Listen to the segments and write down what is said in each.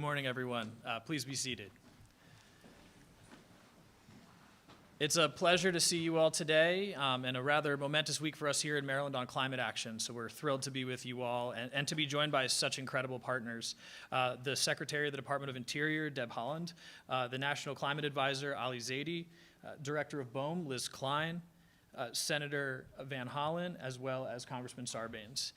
morning, everyone. Please be seated. It's a pleasure to see you all today, and a rather momentous week for us here in Maryland on climate action. So we're thrilled to be with you all and to be joined by such incredible partners. The Secretary of the Department of Interior, Deb Haaland, the National Climate Advisor, Ali Zaidi, Director of BOEM, Liz Klein, Senator Van Hollen, as well as Congressman Sarbanes.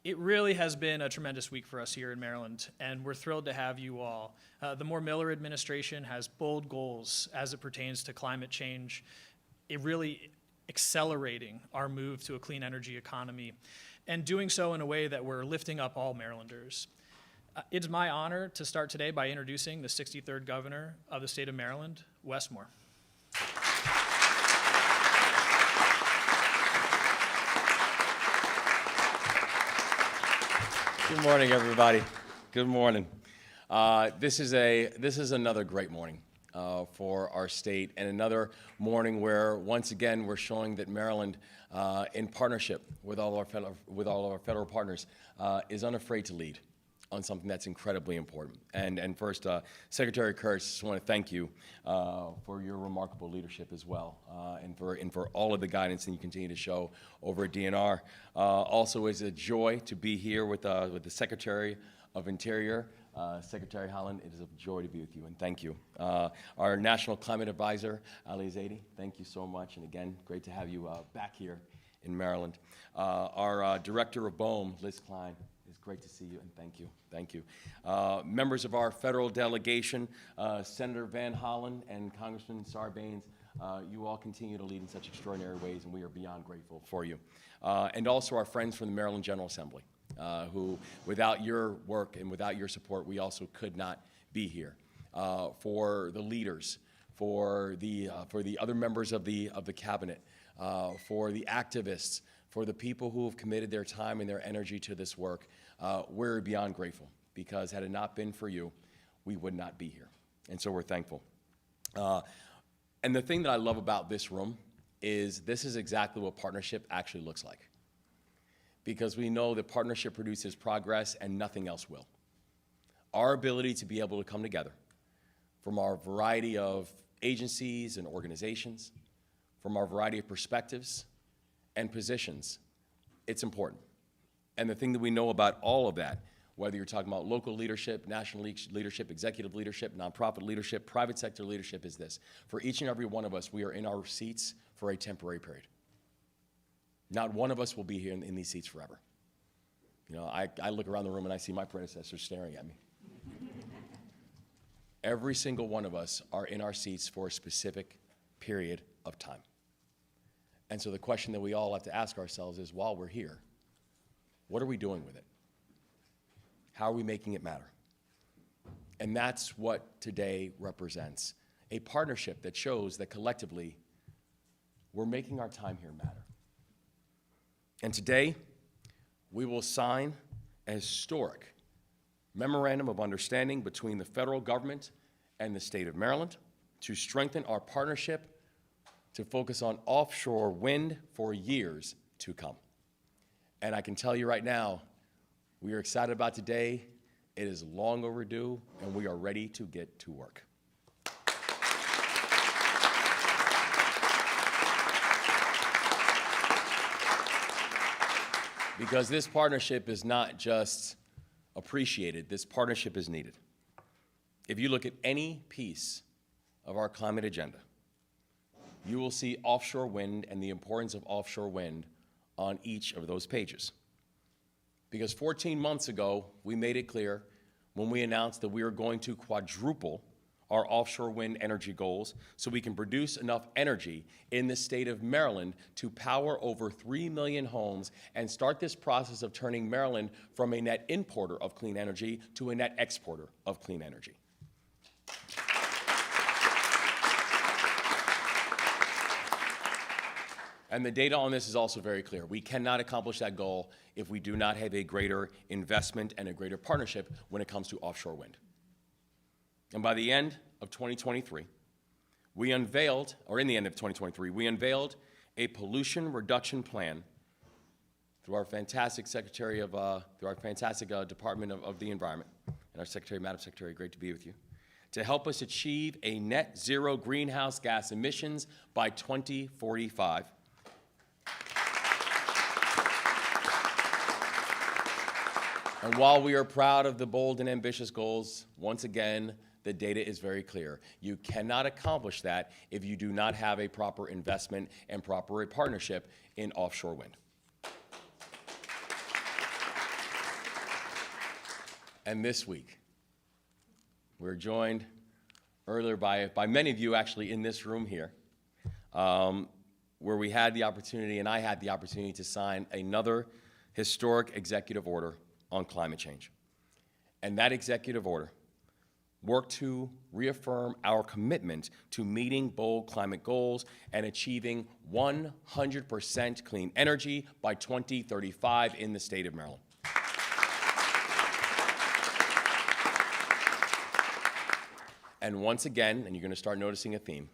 It really has been a tremendous week for us here in Maryland, and we're thrilled to have you all. The Moore Miller administration has bold goals as it pertains to climate change, it really accelerating our move to a clean energy economy, and doing so in a way that we're lifting up all Marylanders. It's my honor to start today by introducing the 63rd Governor of the state of Maryland, Wes Moore. Good morning, everybody. Good morning. This is another great morning for our state, and another morning where once again we're showing that Maryland, in partnership with all of our federal partners, is unafraid to lead on something that's incredibly important. And first, Secretary Kurtz, just want to thank you for your remarkable leadership as well, and for all of the guidance that you continue to show over at DNR. Also, it's a joy to be here with the Secretary of Interior, Secretary Hollen. It is a joy to be with you, and thank you. Our National Climate Advisor, Ali Zaidi, thank you so much, and again, great to have you back here in Maryland. Our Director of BOEM, Liz Klein. It's great to see you, and thank you. Thank you. Members of our federal delegation, Senator Van Hollen and Congressman Sarbanes, you all continue to lead in such extraordinary ways, and we are beyond grateful for you. And also our friends from the Maryland General Assembly, who, without your work and without your support, we also could not be here. For the leaders, for the other members of the cabinet, for the activists, for the people who have committed their time and their energy to this work, we're beyond grateful, because had it not been for you, we would not be here. And so we're thankful. And the thing that I love about this room is this is exactly what partnership actually looks like. Because we know that partnership produces progress and nothing else will. Our ability to be able to come together from our variety of agencies and organizations, from our variety of perspectives and positions, it's important. And the thing that we know about all of that, whether you're talking about local leadership, national leadership, executive leadership, nonprofit leadership, private sector leadership, is this: for each and every one of us, we are in our seats for a temporary period. Not one of us will be here in these seats forever. You know, I look around the room and I see my predecessors staring at me. Every single one of us are in our seats for a specific period of time. And so the question that we all have to ask ourselves is, while we're here, what are we doing with it? How are we making it matter? And that's what today represents: a partnership that shows that collectively we're making our time here matter. And today, we will sign a historic memorandum of understanding between the federal government and the state of Maryland to strengthen our partnership to focus on offshore wind for years to come. And I can tell you right now, we are excited about today. It is long overdue, and we are ready to get to work. Because this partnership is not just appreciated, this partnership is needed. If you look at any piece of our climate agenda, you will see offshore wind and the importance of offshore wind on each of those pages. Because 14 months ago, we made it clear when we announced that we are going to quadruple our offshore wind energy goals so we can produce enough energy in the state of Maryland to power over 3 million homes and start this process of turning Maryland from a net importer of clean energy to a net exporter of clean energy. And the data on this is also very clear. We cannot accomplish that goal if we do not have a greater investment and a greater partnership when it comes to offshore wind. And by the end of 2023, we unveiled, or in the end of 2023, we unveiled a pollution reduction plan through our fantastic Department of the Environment and our Secretary, Madam Secretary, great to be with you, to help us achieve a net zero greenhouse gas emissions by 2045. And while we are proud of the bold and ambitious goals, once again, the data is very clear. You cannot accomplish that if you do not have a proper investment and proper partnership in offshore wind. And this week, we're joined earlier by many of you actually in this room here, where we had the opportunity, and I had the opportunity to sign another historic executive order on climate change. And that executive order worked to reaffirm our commitment to meeting bold climate goals and achieving 100% clean energy by 2035 in the state of Maryland. And once again, and you're going to start noticing a theme,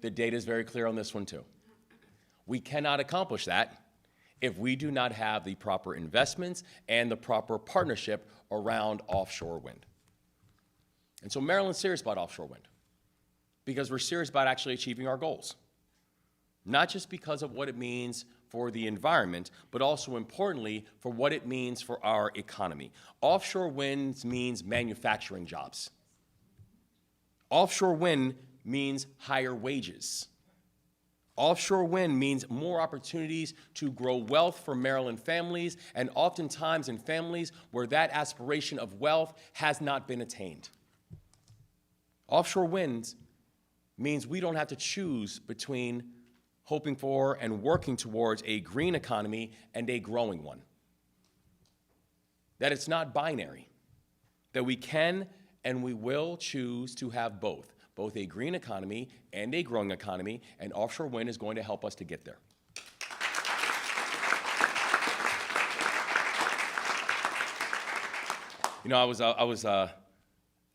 the data is very clear on this one too. We cannot accomplish that if we do not have the proper investments and the proper partnership around offshore wind. And so Maryland's serious about offshore wind because we're serious about actually achieving our goals. Not just because of what it means for the environment, but also importantly for what it means for our economy. Offshore wind means manufacturing jobs. Offshore wind means higher wages. Offshore wind means more opportunities to grow wealth for Maryland families, and oftentimes in families where that aspiration of wealth has not been attained. Offshore wind means we don't have to choose between hoping for and working towards a green economy and a growing one. That it's not binary, that we can and we will choose to have both a green economy and a growing economy, and offshore wind is going to help us to get there. You know, I was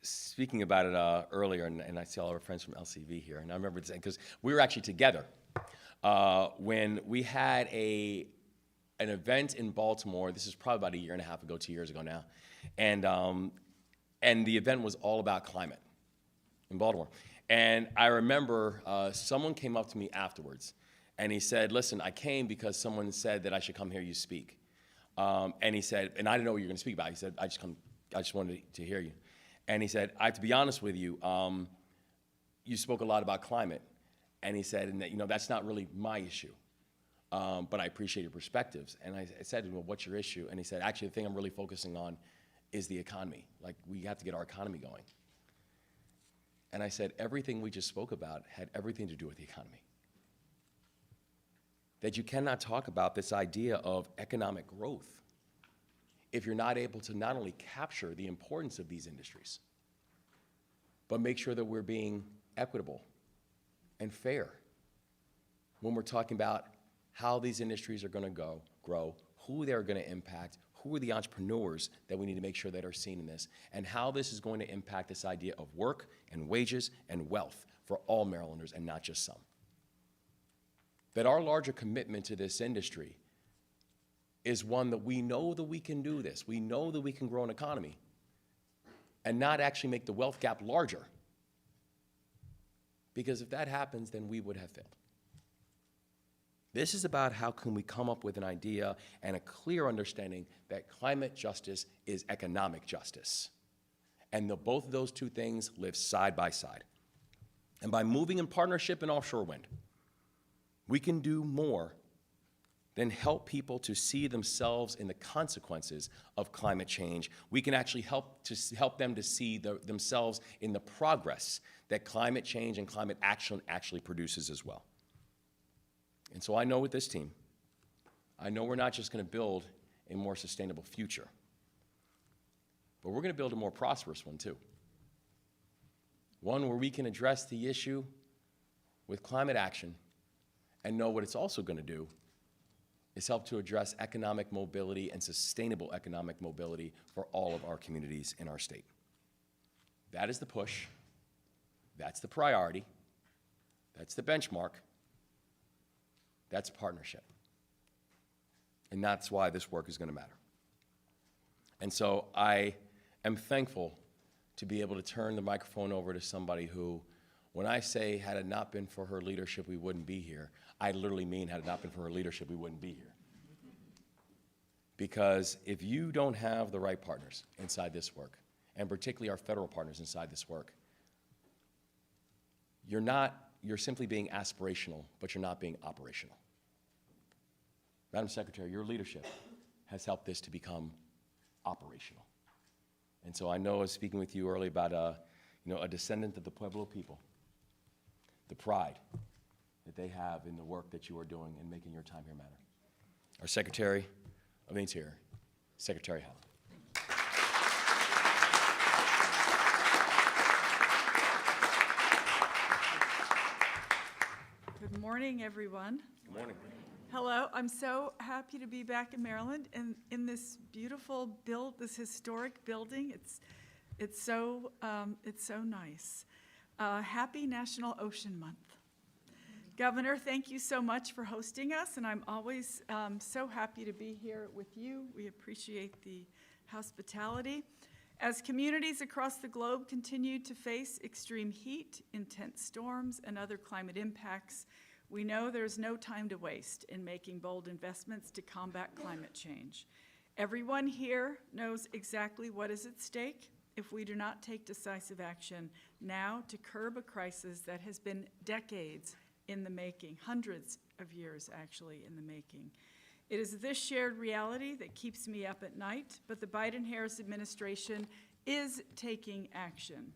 speaking about it earlier, and I see all our friends from LCV here, and I remember saying, because we were actually together when we had an event in Baltimore. This is probably about a year and a half ago, 2 years ago now, and the event was all about climate in Baltimore. And I remember someone came up to me afterwards, and he said, listen, I came because someone said that I should come hear you speak. And he said, and I didn't know what you were going to speak about. He said, I just wanted to hear you. And he said, I have to be honest with you, you spoke a lot about climate. And he said, and that, you know, that's not really my issue, but I appreciate your perspectives. And I said, well, what's your issue? And he said, actually, the thing I'm really focusing on is the economy. Like, we have to get our economy going. And I said, everything we just spoke about had everything to do with the economy. That you cannot talk about this idea of economic growth if you're not able to not only capture the importance of these industries, but make sure that we're being equitable and fair when we're talking about how these industries are going to grow, who they're going to impact, who are the entrepreneurs that we need to make sure that are seen in this, and how this is going to impact this idea of work and wages and wealth for all Marylanders and not just some. That our larger commitment to this industry is one that we know that we can do this. We know that we can grow an economy and not actually make the wealth gap larger. Because if that happens, then we would have failed. This is about how can we come up with an idea and a clear understanding that climate justice is economic justice. And both of those two things live side by side. And by moving in partnership in offshore wind, we can do more than help people to see themselves in the consequences of climate change. We can actually help them to see themselves in the progress that climate change and climate action actually produces as well. And so I know with this team, I know we're not just going to build a more sustainable future, but we're going to build a more prosperous one too. One where we can address the issue with climate action and know what it's also going to do is help to address economic mobility and sustainable economic mobility for all of our communities in our state. That is the push. That's the priority. That's the benchmark. That's partnership. And that's why this work is going to matter. And so I am thankful to be able to turn the microphone over to somebody who, when I say had it not been for her leadership, we wouldn't be here, I literally mean had it not been for her leadership, we wouldn't be here. Because if you don't have the right partners inside this work, and particularly our federal partners inside this work, you're simply being aspirational, but you're not being operational. Madam Secretary, your leadership has helped this to become operational. And so I know I was speaking with you earlier about a descendant of the Pueblo people, the pride that they have in the work that you are doing and making your time here matter. Our Secretary of Interior, Secretary Haaland. Good morning, everyone. Good morning. Hello, I'm so happy to be back in Maryland and in this beautiful this historic building. It's so nice. Happy National Ocean Month. Governor, thank you so much for hosting us, and I'm always so happy to be here with you. We appreciate the hospitality. As communities across the globe continue to face extreme heat, intense storms, and other climate impacts, we know there's no time to waste in making bold investments to combat climate change. Everyone here knows exactly what is at stake if we do not take decisive action now to curb a crisis that has been decades in the making, hundreds of years actually in the making. It is this shared reality that keeps me up at night, but the Biden-Harris administration is taking action.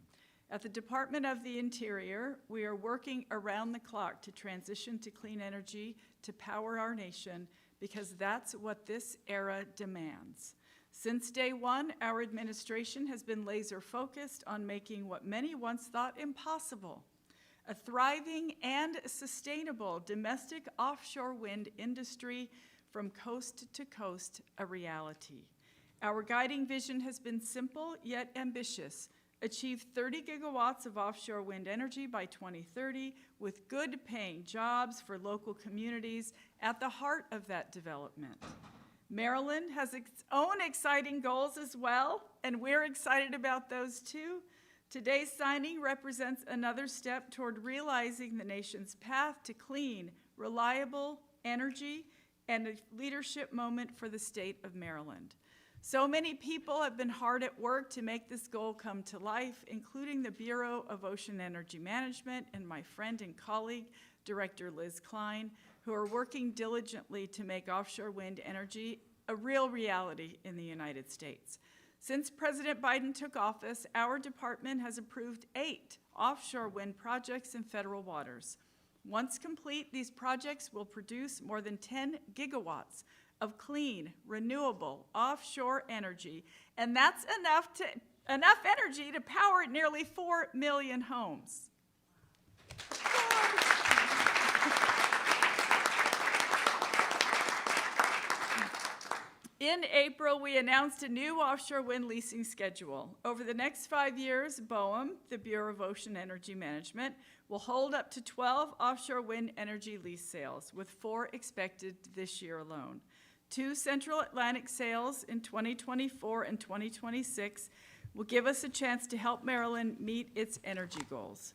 At the Department of the Interior, we are working around the clock to transition to clean energy to power our nation because that's what this era demands. Since day one, our administration has been laser focused on making what many once thought impossible, a thriving and sustainable domestic offshore wind industry from coast to coast, a reality. Our guiding vision has been simple yet ambitious: achieve 30 gigawatts of offshore wind energy by 2030 with good paying jobs for local communities at the heart of that development. Maryland has its own exciting goals as well, and we're excited about those too. Today's signing represents another step toward realizing the nation's path to clean, reliable energy and a leadership moment for the state of Maryland. So many people have been hard at work to make this goal come to life, including the Bureau of Ocean Energy Management and my friend and colleague, Director Liz Klein, who are working diligently to make offshore wind energy a real reality in the United States. Since President Biden took office, our department has approved 8 offshore wind projects in federal waters. Once complete, these projects will produce more than 10 gigawatts of clean, renewable, offshore energy, and that's enough energy to power nearly 4 million homes. In April, we announced a new offshore wind leasing schedule. Over the next 5 years, BOEM, the Bureau of Ocean Energy Management, will hold up to 12 offshore wind energy lease sales, with 4 expected this year alone. 2 Central Atlantic sales in 2024 and 2026 will give us a chance to help Maryland meet its energy goals.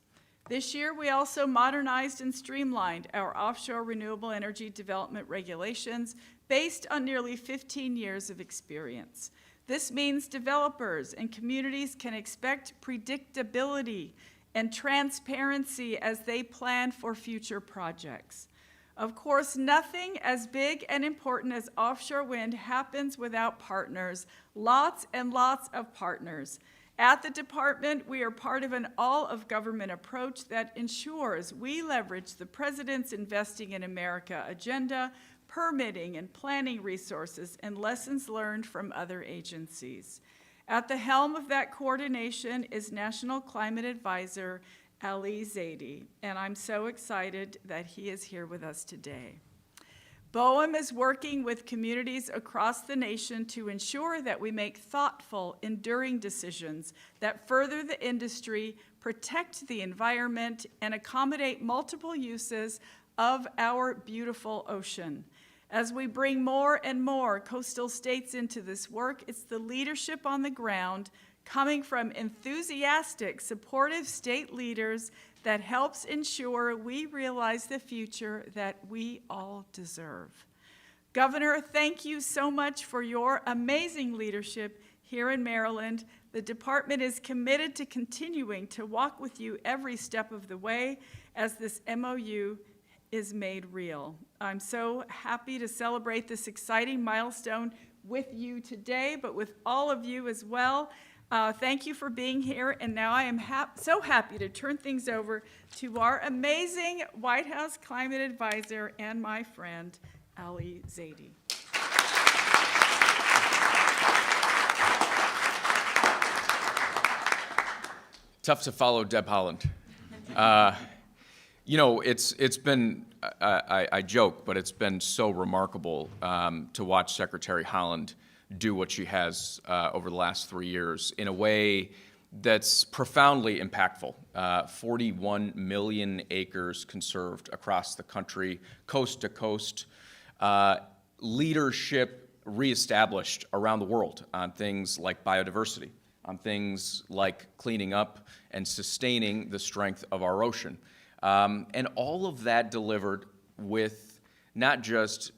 This year, we also modernized and streamlined our offshore renewable energy development regulations based on nearly 15 years of experience. This means developers and communities can expect predictability and transparency as they plan for future projects. Of course, nothing as big and important as offshore wind happens without partners, lots and lots of partners. At the department, we are part of an all-of-government approach that ensures we leverage the President's Investing in America agenda, permitting and planning resources, and lessons learned from other agencies. At the helm of that coordination is National Climate Advisor Ali Zaidi, and I'm so excited that he is here with us today. BOEM is working with communities across the nation to ensure that we make thoughtful, enduring decisions that further the industry, protect the environment, and accommodate multiple uses of our beautiful ocean. As we bring more and more coastal states into this work, it's the leadership on the ground, coming from enthusiastic, supportive state leaders that helps ensure we realize the future that we all deserve. Governor, thank you so much for your amazing leadership here in Maryland. The department is committed to continuing to walk with you every step of the way as this MOU is made real. I'm so happy to celebrate this exciting milestone with you today, but with all of you as well. Thank you for being here, and now I am so happy to turn things over to our amazing White House Climate Advisor and my friend, Ali Zaidi. Tough to follow Deb Haaland. You know, it's been, I joke, but it's been so remarkable to watch Secretary Haaland do what she has over the last 3 years in a way that's profoundly impactful. 41 million acres conserved across the country, coast to coast. Leadership reestablished around the world on things like biodiversity, on things like cleaning up and sustaining the strength of our ocean. And all of that delivered with not just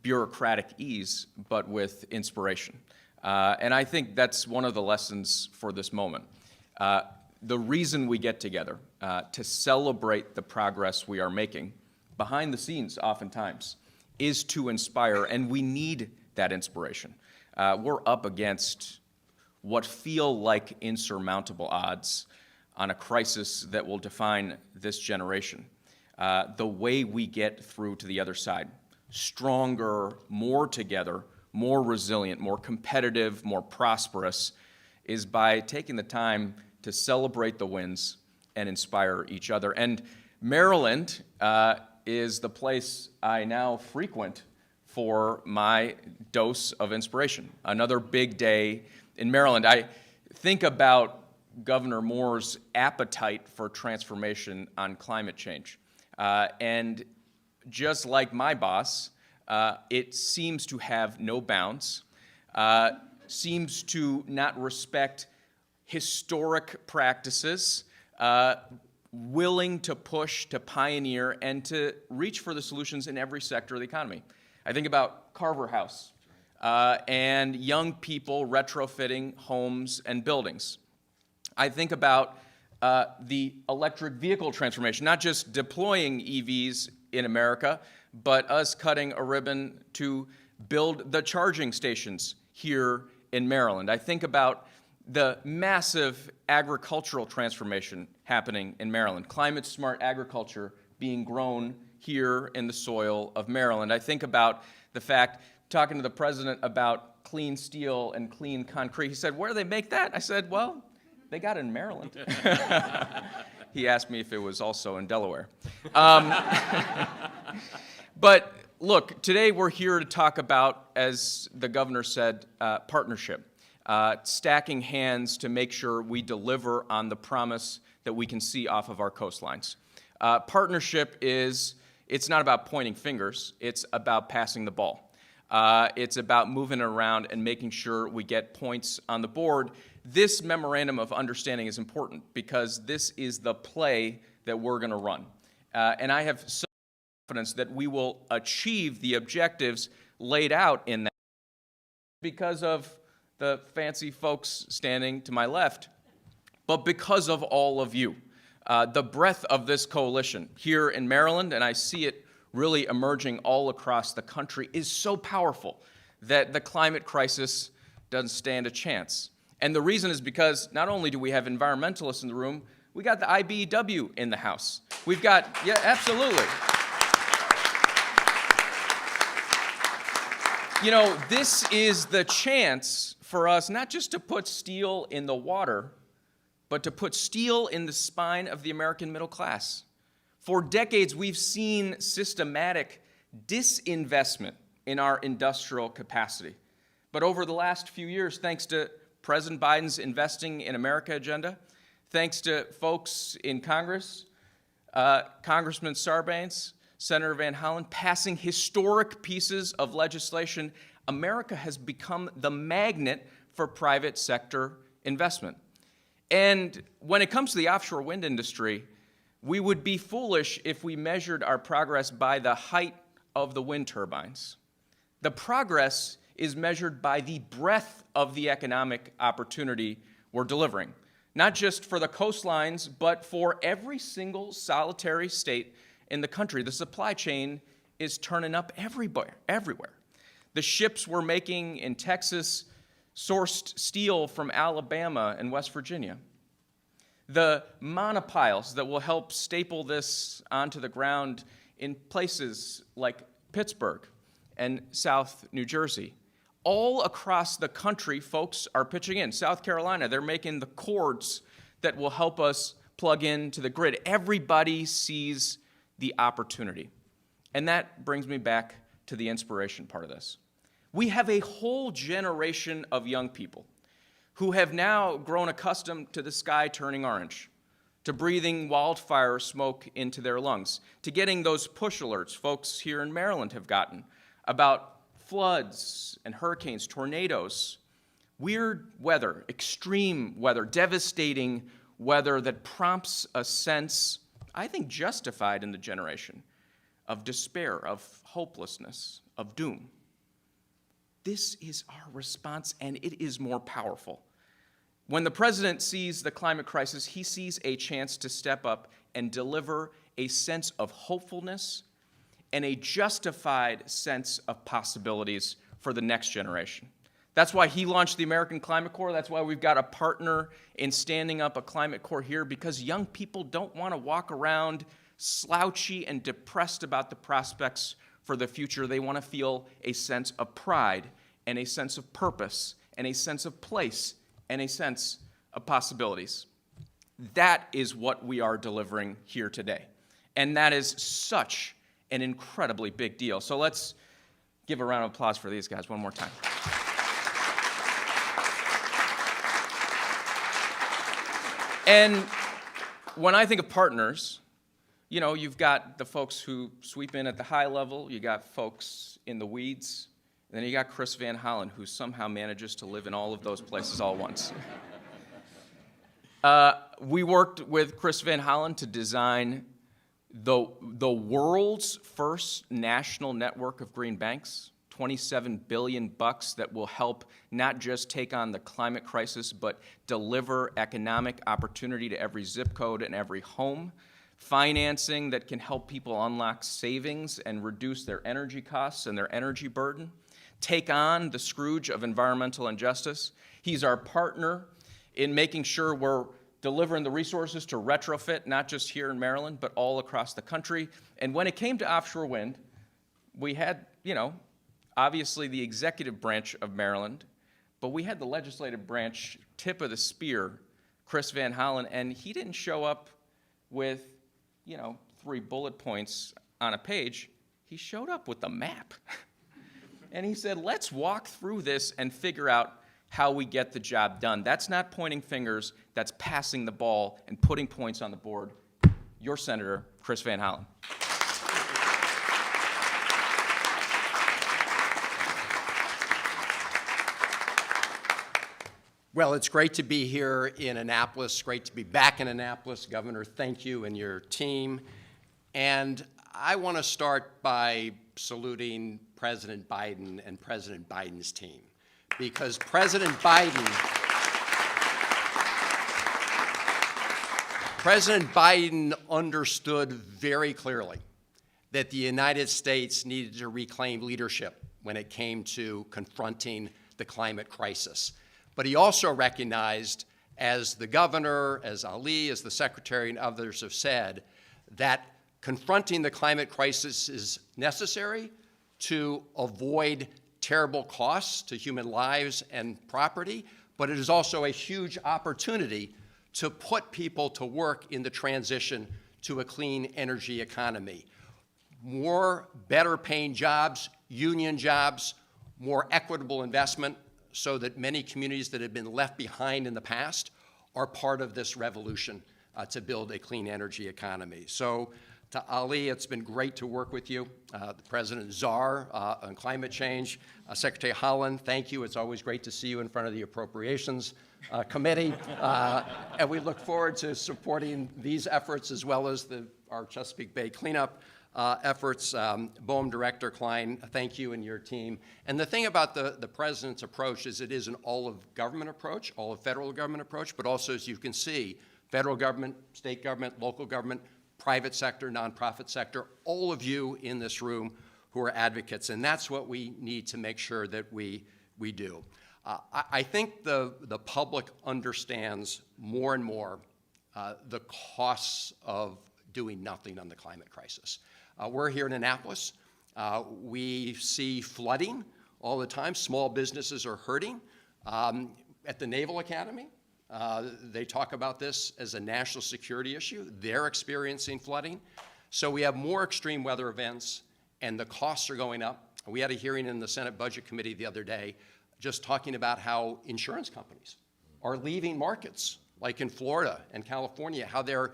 bureaucratic ease, but with inspiration. And I think that's one of the lessons for this moment. The reason we get together to celebrate the progress we are making, behind the scenes oftentimes, is to inspire, and we need that inspiration. We're up against what feel like insurmountable odds on a crisis that will define this generation. The way we get through to the other side, stronger, more together, more resilient, more competitive, more prosperous, is by taking the time to celebrate the wins and inspire each other. And Maryland is the place I now frequent for my dose of inspiration. Another big day in Maryland. I think about Governor Moore's appetite for transformation on climate change. And just like my boss, it seems to have no bounds, seems to not respect historic practices, willing to push, to pioneer, and to reach for the solutions in every sector of the economy. I think about Carver House and young people retrofitting homes and buildings. I think about the electric vehicle transformation, not just deploying EVs in America, but us cutting a ribbon to build the charging stations here in Maryland. I think about the massive agricultural transformation happening in Maryland, climate-smart agriculture being grown here in the soil of Maryland. I think about the fact, talking to the president about clean steel and clean concrete, he said, "Where do they make that?" I said, "Well, they got it in Maryland." He asked me if it was also in Delaware. But look, today we're here to talk about, as the governor said, partnership, stacking hands to make sure we deliver on the promise that we can see off of our coastlines. Partnership it's not about pointing fingers, it's about passing the ball. It's about moving around and making sure we get points on the board. This memorandum of understanding is important because this is the play that we're going to run. And I have some confidence that we will achieve the objectives laid out in that because of the fancy folks standing to my left, but because of all of you. The breadth of this coalition here in Maryland, and I see it really emerging all across the country, is so powerful that the climate crisis doesn't stand a chance. And the reason is because not only do we have environmentalists in the room, we got the IBEW in the House. We've got, yeah, absolutely. You know, this is the chance for us not just to put steel in the water, but to put steel in the spine of the American middle class. For decades, we've seen systematic disinvestment in our industrial capacity. But over the last few years, thanks to President Biden's Investing in America agenda, thanks to folks in Congress, Congressman Sarbanes, Senator Van Hollen, passing historic pieces of legislation, America has become the magnet for private sector investment. And when it comes to the offshore wind industry, we would be foolish if we measured our progress by the height of the wind turbines. The progress is measured by the breadth of the economic opportunity we're delivering, not just for the coastlines, but for every single solitary state in the country. The supply chain is turning up everywhere. The ships we're making in Texas sourced steel from Alabama and West Virginia. The monopiles that will help staple this onto the ground in places like Pittsburgh and South New Jersey. All across the country, folks are pitching in. South Carolina, they're making the cords that will help us plug into the grid. Everybody sees the opportunity. And that brings me back to the inspiration part of this. We have a whole generation of young people who have now grown accustomed to the sky turning orange, to breathing wildfire smoke into their lungs, to getting those push alerts folks here in Maryland have gotten about floods and hurricanes, tornadoes, weird weather, extreme weather, devastating weather that prompts a sense, I think justified in the generation, of despair, of hopelessness, of doom. This is our response, and it is more powerful. When the president sees the climate crisis, he sees a chance to step up and deliver a sense of hopefulness and a justified sense of possibilities for the next generation. That's why he launched the American Climate Corps. That's why we've got a partner in standing up a climate corps here, because young people don't want to walk around slouchy and depressed about the prospects for the future. They want to feel a sense of pride and a sense of purpose and a sense of place and a sense of possibilities. That is what we are delivering here today. And that is such an incredibly big deal. So let's give a round of applause for these guys one more time. And when I think of partners, you know, you've got the folks who sweep in at the high level, you got folks in the weeds, and then you got Chris Van Hollen, who somehow manages to live in all of those places all at once. We worked with Chris Van Hollen to design the world's first national network of green banks, $27 billion that will help not just take on the climate crisis, but deliver economic opportunity to every zip code and every home, financing that can help people unlock savings and reduce their energy costs and their energy burden, take on the Scrooge of environmental injustice. He's our partner in making sure we're delivering the resources to retrofit, not just here in Maryland, but all across the country. And when it came to offshore wind, we had, obviously the executive branch of Maryland, but we had the legislative branch tip of the spear, Chris Van Hollen, and he didn't show up with, 3 bullet points on a page. He showed up with the map. And he said, let's walk through this and figure out how we get the job done. That's not pointing fingers, that's passing the ball and putting points on the board. Your Senator, Chris Van Hollen. Well, it's great to be here in Annapolis, great to be back in Annapolis. Governor, thank you and your team. And I want to start by saluting President Biden and President Biden's team, because President Biden understood very clearly that the United States needed to reclaim leadership when it came to confronting the climate crisis. But he also recognized, as the governor, as Ali, as the secretary, and others have said, that confronting the climate crisis is necessary to avoid terrible costs to human lives and property, but it is also a huge opportunity to put people to work in the transition to a clean energy economy. More better paying jobs, union jobs, more equitable investment, so that many communities that have been left behind in the past are part of this revolution to build a clean energy economy. So To Ali, it's been great to work with you. President Czar on climate change. Secretary Hollen, thank you. It's always great to see you in front of the Appropriations Committee. And we look forward to supporting these efforts as well as our Chesapeake Bay cleanup efforts. BOEM Director Klein, thank you and your team. And the thing about the President's approach is it is an all-of-government approach, all-of-federal government approach, but also, as you can see, federal government, state government, local government, private sector, nonprofit sector, all of you in this room who are advocates, and that's what we need to make sure that we do. I think the public understands more and more the costs of doing nothing on the climate crisis. We're here in Annapolis. We see flooding all the time. Small businesses are hurting. At the Naval Academy, they talk about this as a national security issue. They're experiencing flooding. So we have more extreme weather events, and the costs are going up. We had a hearing in the Senate Budget Committee the other day just talking about how insurance companies are leaving markets, like in Florida and California, how they're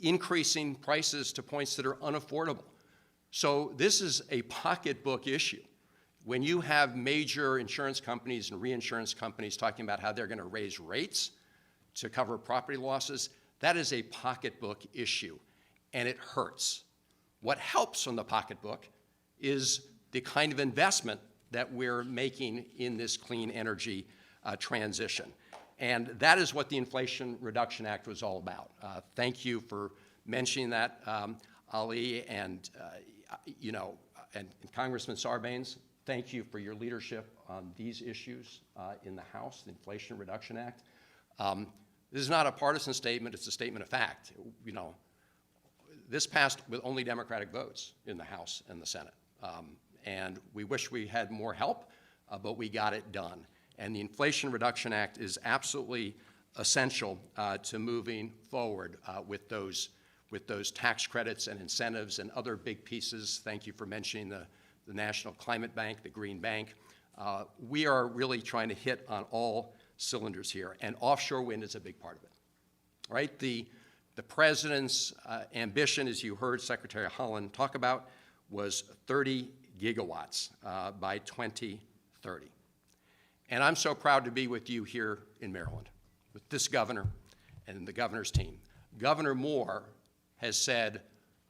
increasing prices to points that are unaffordable. So this is a pocketbook issue. When you have major insurance companies and reinsurance companies talking about how they're going to raise rates to cover property losses, that is a pocketbook issue, and it hurts. What helps on the pocketbook is the kind of investment that we're making in this clean energy transition. And that is what the Inflation Reduction Act was all about. Thank you for mentioning that, Ali, and and Congressman Sarbanes, thank you for your leadership on these issues in the House, the Inflation Reduction Act. This is not a partisan statement, it's a statement of fact. This passed with only Democratic votes in the House and the Senate. And we wish we had more help, but we got it done. And the Inflation Reduction Act is absolutely essential to moving forward with those tax credits and incentives and other big pieces. Thank you for mentioning the National Climate Bank, the Green Bank. We are really trying to hit on all cylinders here, and offshore wind is a big part of it, right? The President's ambition, as you heard Secretary Holland talk about, was 30 gigawatts by 2030. And I'm so proud to be with you here in Maryland, with this governor and the governor's team. Governor Moore has said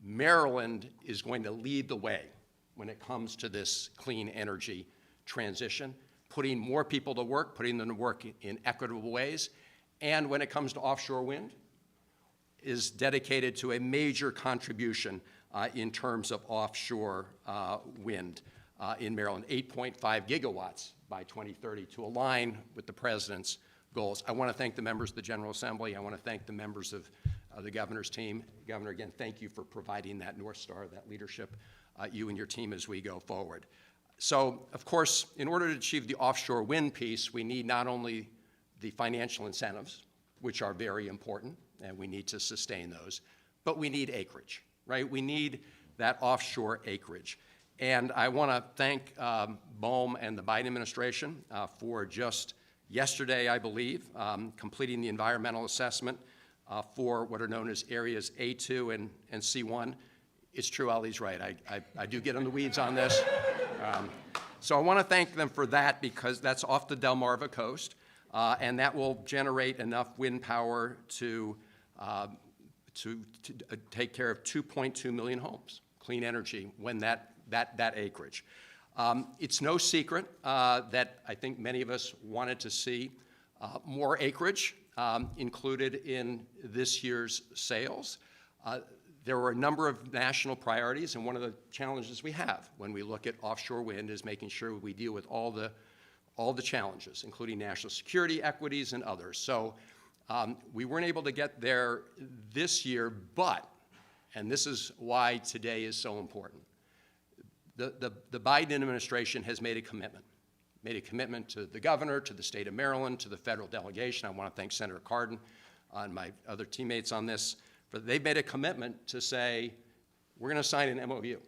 Maryland is going to lead the way when it comes to this clean energy transition, putting more people to work, putting them to work in equitable ways, and when it comes to offshore wind, is dedicated to a major contribution in terms of offshore wind in Maryland, 8.5 gigawatts by 2030 to align with the President's goals. I want to thank the members of the General Assembly. I want to thank the members of the governor's team. Governor, again, thank you for providing that North Star, that leadership, you and your team as we go forward. So, of course, in order to achieve the offshore wind piece, we need not only the financial incentives, which are very important, and we need to sustain those, but we need acreage, right? We need that offshore acreage. And I want to thank BOEM and the Biden administration for just yesterday, I believe, completing the environmental assessment for what are known as areas A2 and C1. It's true, Ali's right. I do get in the weeds on this. So I want to thank them for that because that's off the Delmarva coast, and that will generate enough wind power to take care of 2.2 million homes, clean energy, when that acreage. It's no secret that I think many of us wanted to see more acreage included in this year's sales. There were a number of national priorities, and one of the challenges we have when we look at offshore wind is making sure we deal with all the challenges, including national security, equities, and others. So we weren't able to get there this year, but, and this is why today is so important, the Biden administration has made a commitment to the governor, to the state of Maryland, to the federal delegation. I want to thank Senator Cardin and my other teammates on this. But they've made a commitment to say, we're going to sign an MOU.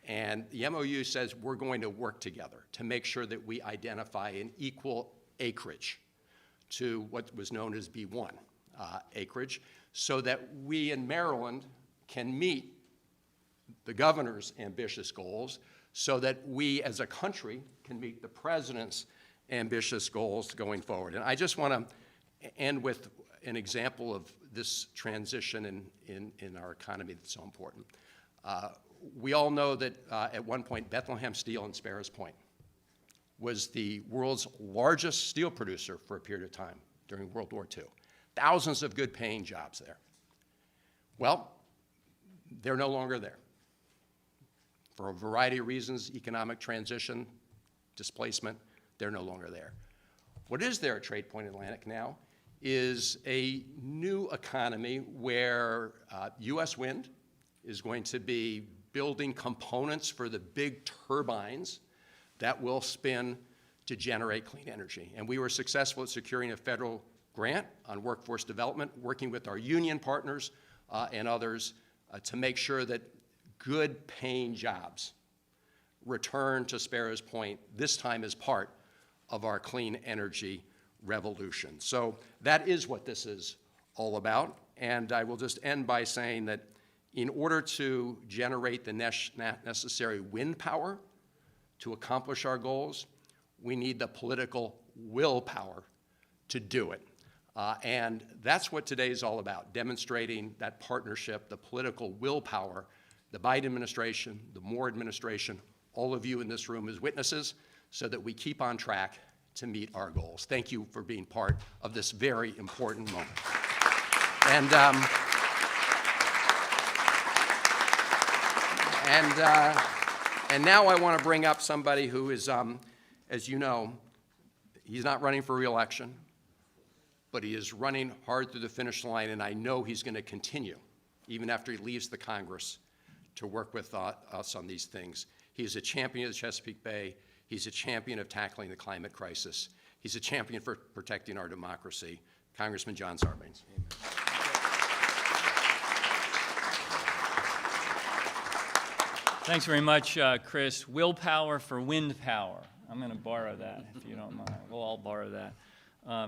And the MOU says we're going to work together to make sure that we identify an equal acreage to what was known as B1 acreage, so that we in Maryland can meet the governor's ambitious goals so that we as a country can meet the president's ambitious goals going forward. And I just want to end with an example of this transition in our economy that's so important. We all know that at one point Bethlehem Steel in Sparrows Point was the world's largest steel producer for a period of time during World War II. Thousands of good paying jobs there. Well, they're no longer there. For a variety of reasons, economic transition, displacement, they're no longer there. What is there at Trade Point Atlantic now is a new economy where U.S. Wind is going to be building components for the big turbines that will spin to generate clean energy. And we were successful at securing a federal grant on workforce development, working with our union partners and others to make sure that good paying jobs return to Sparrows Point, this time as part of our clean energy revolution. So that is what this is all about. And I will just end by saying that in order to generate the necessary wind power to accomplish our goals, we need the political willpower to do it. And that's what today is all about, demonstrating that partnership, the political willpower. The Biden administration, the Moore administration, all of you in this room as witnesses, so that we keep on track to meet our goals. Thank you for being part of this very important moment. And now I want to bring up somebody who is, as you know, he's not running for re-election, but he is running hard through the finish line, and I know he's going to continue, even after he leaves the Congress, to work with us on these things. He's a champion of the Chesapeake Bay. He's a champion of tackling the climate crisis. He's a champion for protecting our democracy. Congressman John Sarbanes. Thanks very much, Chris. Willpower for wind power. I'm going to borrow that, if you don't mind. We'll all borrow that.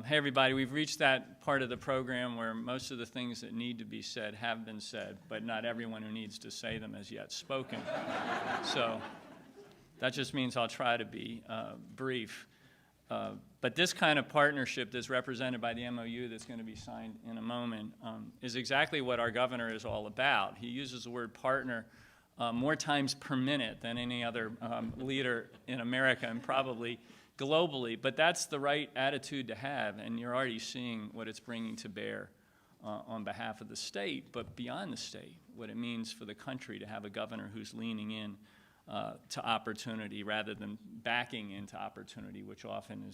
Hey, everybody, we've reached that part of the program where most of the things that need to be said have been said, but not everyone who needs to say them has yet spoken. So that just means I'll try to be brief. But this kind of partnership that's represented by the MOU that's going to be signed in a moment is exactly what our governor is all about. He uses the word partner more times per minute than any other leader in America and probably globally, but that's the right attitude to have, and you're already seeing what it's bringing to bear on behalf of the state, but beyond the state, what it means for the country to have a governor who's leaning in to opportunity rather than backing into opportunity, which often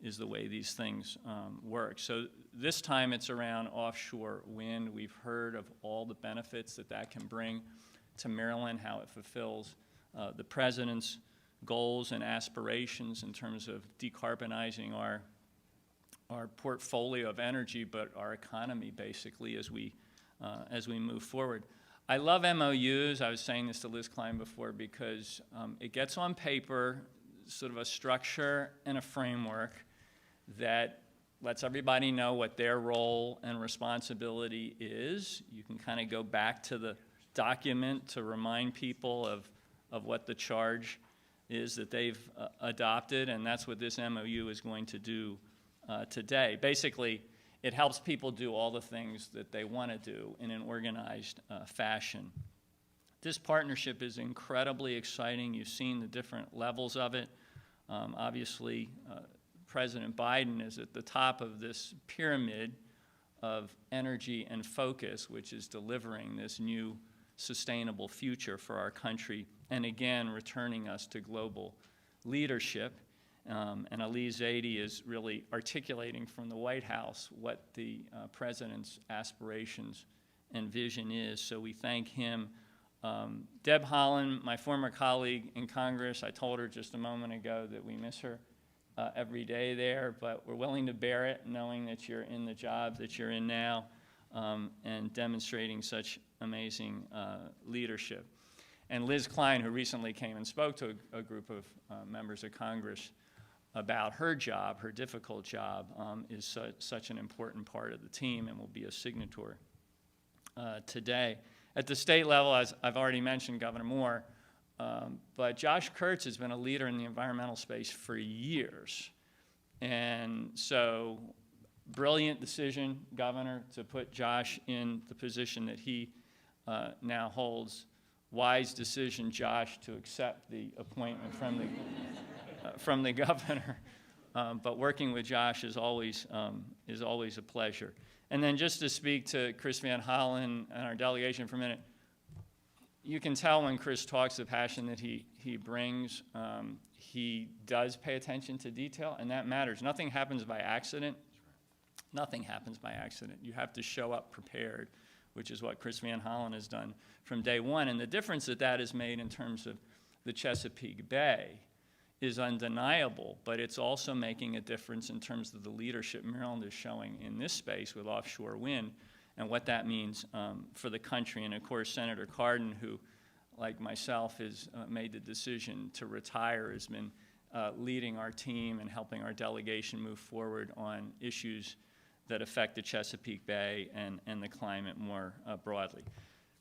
is the way these things work. So this time it's around offshore wind. We've heard of all the benefits that can bring to Maryland, how it fulfills the president's goals and aspirations in terms of decarbonizing our portfolio of energy, but our economy basically as we move forward. I love MOUs. I was saying this to Liz Klein before because it gets on paper sort of a structure and a framework that lets everybody know what their role and responsibility is. You can kind of go back to the document to remind people of what the charge is that they've adopted, and that's what this MOU is going to do today. Basically, it helps people do all the things that they want to do in an organized fashion. This partnership is incredibly exciting. You've seen the different levels of it. Obviously, President Biden is at the top of this pyramid of energy and focus, which is delivering this new sustainable future for our country, and again, returning us to global leadership. And Ali Zaidi is really articulating from the White House what the president's aspirations and vision is, so we thank him. Deb Haaland, my former colleague in Congress, I told her just a moment ago that we miss her every day there, but we're willing to bear it, knowing that you're in the job that you're in now, and demonstrating such amazing leadership. And Liz Klein, who recently came and spoke to a group of members of Congress about her job, her difficult job, is such an important part of the team and will be a signator today. At the state level, as I've already mentioned, Governor Moore, but Josh Kurtz has been a leader in the environmental space for years. And so, brilliant decision, Governor, to put Josh in the position that he now holds. Wise decision, Josh, to accept the appointment from the governor. But working with Josh is always a pleasure. And then just to speak to Chris Van Hollen and our delegation for a minute, you can tell when Chris talks the passion that he brings. He does pay attention to detail, and that matters. Nothing happens by accident. Nothing happens by accident. You have to show up prepared, which is what Chris Van Hollen has done from day one. And the difference that has made in terms of the Chesapeake Bay is undeniable, but it's also making a difference in terms of the leadership Maryland is showing in this space with offshore wind and what that means for the country. And of course, Senator Cardin, who, like myself, has made the decision to retire, has been leading our team and helping our delegation move forward on issues that affect the Chesapeake Bay and the climate more broadly.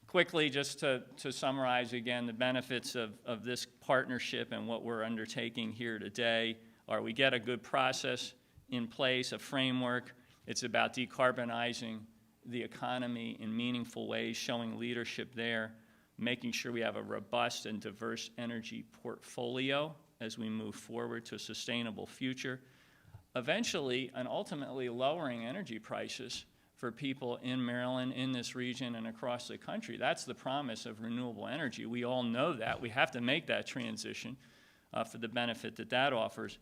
Quickly, just to summarize again, the benefits of this partnership and what we're undertaking here today are we get a good process in place, a framework. It's about decarbonizing the economy in meaningful ways, showing leadership there, making sure we have a robust and diverse energy portfolio as we move forward to a sustainable future. Eventually and ultimately lowering energy prices for people in Maryland, in this region, and across the country. That's the promise of renewable energy. We all know that. We have to make that transition for the benefit that offers.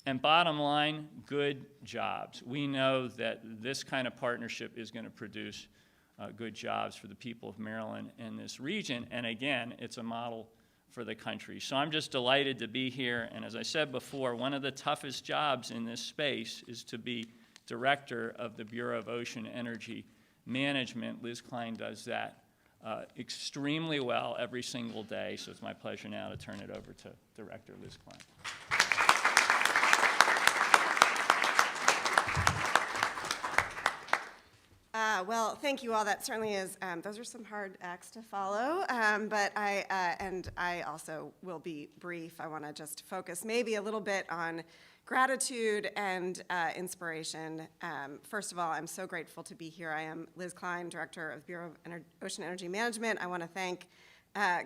And bottom line, good jobs. We know that this kind of partnership is going to produce good jobs for the people of Maryland and this region. And again, it's a model for the country. So I'm just delighted to be here. And as I said before, one of the toughest jobs in this space is to be Director of the Bureau of Ocean Energy Management. Liz Klein does that extremely well every single day. So it's my pleasure now to turn it over to Director Liz Klein. Well, thank you all. That certainly is, those are some hard acts to follow, but I also will be brief. I want to just focus maybe a little bit on gratitude and inspiration. First of all, I'm so grateful to be here. I am Liz Klein, Director of Bureau of Ocean Energy Management. I want to thank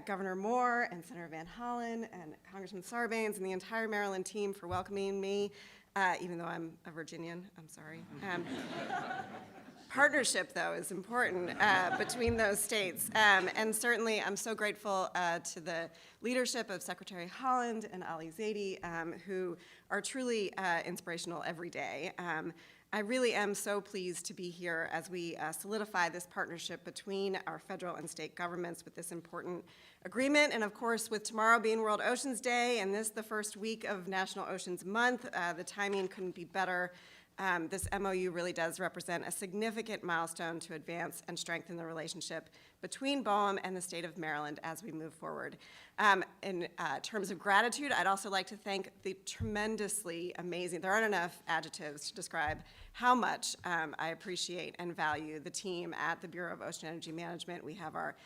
Governor Moore and Senator Van Hollen and Congressman Sarbanes and the entire Maryland team for welcoming me, even though I'm a Virginian. I'm sorry. Partnership, though, is important between those states. And certainly, I'm so grateful to the leadership of Secretary Haaland and Ali Zaidi, who are truly inspirational every day. I really am so pleased to be here as we solidify this partnership between our federal and state governments with this important agreement. And of course, with tomorrow being World Oceans Day and this the first week of National Oceans Month, the timing couldn't be better. This MOU really does represent a significant milestone to advance and strengthen the relationship between BOEM and the state of Maryland as we move forward. In terms of gratitude, I'd also like to thank the tremendously amazing, there aren't enough adjectives to describe how much I appreciate and value the team at the Bureau of Ocean Energy Management. We have our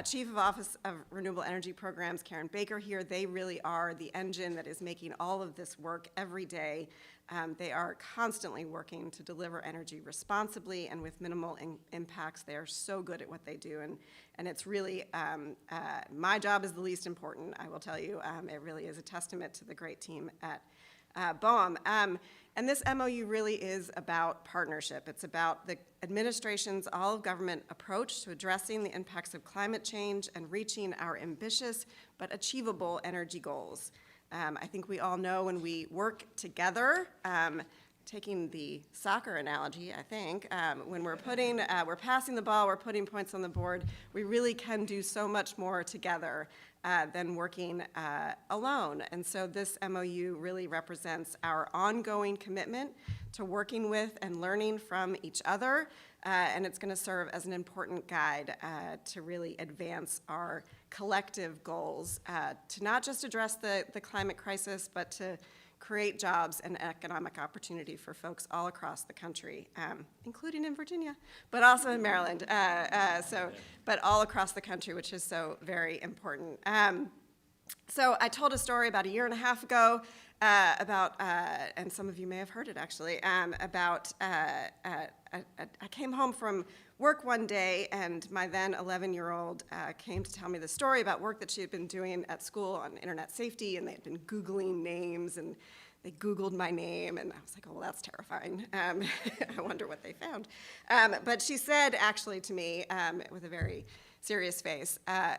Chief of Office of Renewable Energy Programs, Karen Baker, here. They really are the engine that is making all of this work every day. They are constantly working to deliver energy responsibly and with minimal impacts. They are so good at what they do, and it's really, my job is the least important, I will tell you. It really is a testament to the great team at BOEM. And this MOU really is about partnership. It's about the administration's all-of-government approach to addressing the impacts of climate change and reaching our ambitious but achievable energy goals. I think we all know when we work together, taking the soccer analogy, I think, when we're passing the ball, we're putting points on the board, we really can do so much more together than working alone. And so this MOU really represents our ongoing commitment to working with and learning from each other, and it's going to serve as an important guide to really advance our collective goals, to not just address the climate crisis, but to create jobs and economic opportunity for folks all across the country, including in Virginia, but also in Maryland. But all across the country, which is so very important. So I told a story about a year and a half ago and some of you may have heard it actually, I came home from work one day and my then 11-year-old came to tell me the story about work that she had been doing at school on internet safety, and they had been Googling names, and they Googled my name, and I was like, oh, well, that's terrifying. I wonder what they found. But she said actually to me with a very serious face,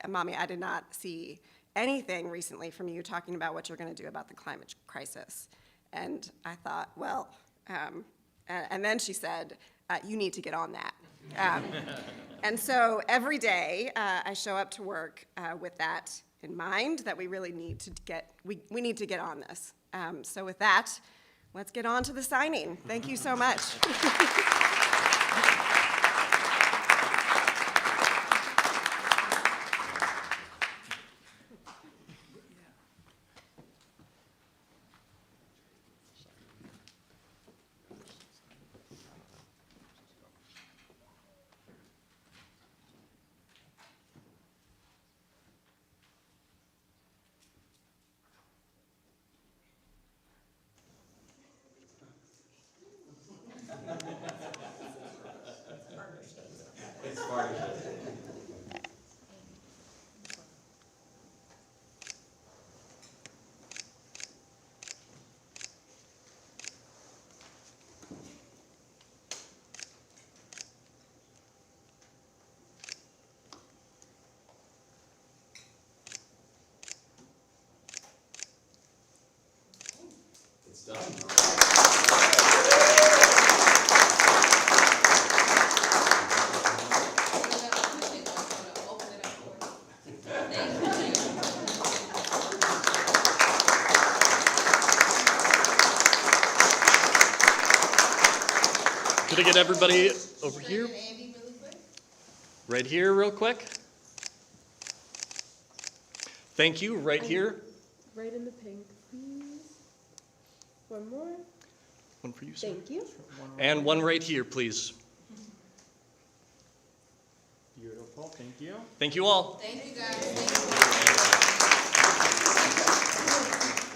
Mommy, I did not see anything recently from you talking about what you're going to do about the climate crisis. And I thought, well, and then she said, you need to get on that. And so every day I show up to work with that in mind, that we really need to we need to get on this. So with that, let's get on to the signing. Thank you so much. Could I get everybody over here? Right here, real quick. Thank you, right here. Right in the pink, please. One more. One for you, sir. Thank you. And one right here, please. Beautiful, thank you. Thank you all. Thank you, guys. Thank you.